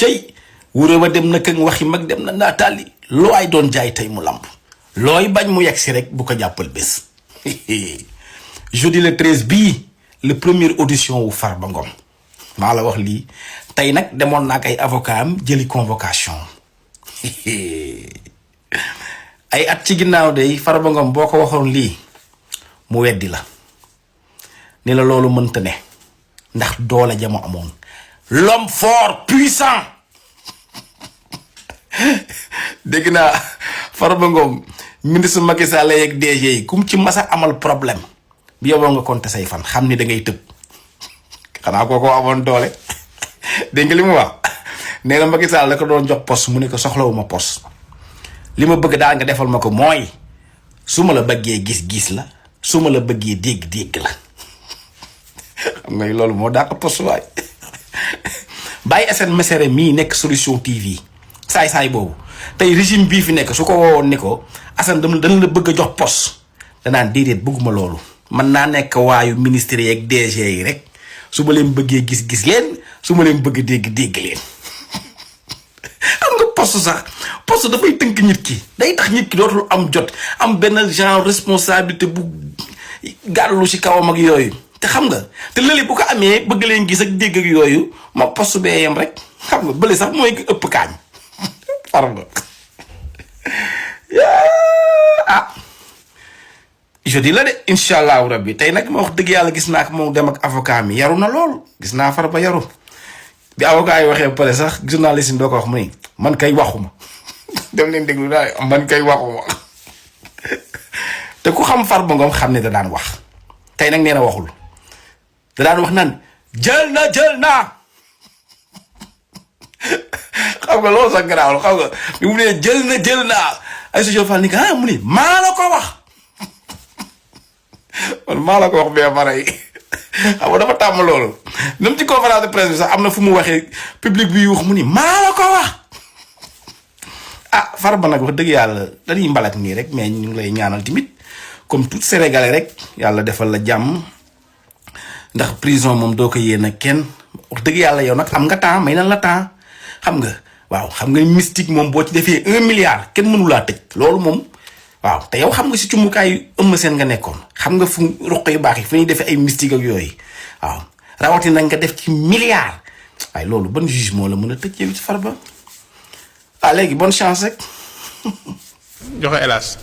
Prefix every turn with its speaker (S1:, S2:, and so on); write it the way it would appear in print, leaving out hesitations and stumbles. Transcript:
S1: cey wuré wa dem na këng waxi mag dem na naataali loo ay doon jaay tey mu lamb looy bañ mu yegg si rek bu ko jàppal bés jeudi le 13 bii le première audition wu Farba Ngom maa la wax lii tey nag demoon naa ak ay avocat am jëli convocation ay at ci ginnaaw de Farba Ngom boo ko waxoon lii mu weddi la ni la loolu mënta ne ndax doole ja mu amoon l'homme fort puissant dégg naa Farba Ngom ministre Macky Sall yeeg DG yi kum ci masa amal problème bi yoboo nga compter say fan xam ni da ngay tëb xanaa kooko amoon doole dégg nga li mu wax nee na Macky Sall la ko doon jox poste mu ne ko soxlawuma poste li ma bëgg daal nga defal ma ko mooy su ma la bëggee gis-gis la su ma la bëggee dégg-dégg la xam nga loolu moo daa ko poste waay bàyyi SN Mesere mii nekk solution TV saay-saay boobu tey régime bii fi nekk su ko woowoon ni ko Assane dana la bëgg a jox poste danaan déedéet bëgguma loolu mën naa nekk waayu ministre yeeg DG yi rek su ma leen bëggee gis-gis leen su ma leen bëgg dégg-dégg leen xam nga poste dafay tënk nit ki day tax nit ki dootul am jot am benn genre responsabilité bu gàllu ci kawam ak yooyu te xam nga te lële bu ko amee bëgg leen gis ak dégg ak yooyu ma poste bee yem rek xam nga bële sax mooy ëpp kaañ Farba ah jeudi la de incha allahu rabbi tey nag ma wax dëgg yàlla gis naa ko moom dem ak avocat mi yaru na lool gis naa Farba yaru bi avocat yi waxee ba pare sax journaliste yi doo ko wax mu ni man kay waxuma dem leen déglu daal man kay waxuma te ku xam Farba Ngom xam ne da daan wax tey nag nee na waxul da daan wax naan jël naa xam nga loolu sax garaawul xam nga bi mu ne jël naa ay social fall ni ka mu ni maa la ko wax man maa la ko wax bee mara yi xam nga dafa tàmm loolu même ci conférence de presse bi sax am na fu mu waxee public bi wax mu ni maa la ko wax ah Farba nag wax dëgg yàlla dañuy mbalak nii rek mais ñu ngi lay ñaanal tamit comme tout sénégalais rek yàlla defal la jàmm ndax prison moom doo ko yéene kenn wax dëgg yàlla yow nag am nga temps may na la temps xam nga waaw xam nga mystique moom boo ci defee 1 milliard kenn mënu laa tëj loolu moom waaw te yow xam nga si cumukaay ëmb seen nga nekkoon xam nga fu ruq yu baax yi fu ñuy defee ay mystique ak yooyu waaw rawatina nga def ci milliard waaye loolu ban juge moo la mën a tëj yow ci Farba léegi bonne chance rek.
S2: joxe hélas.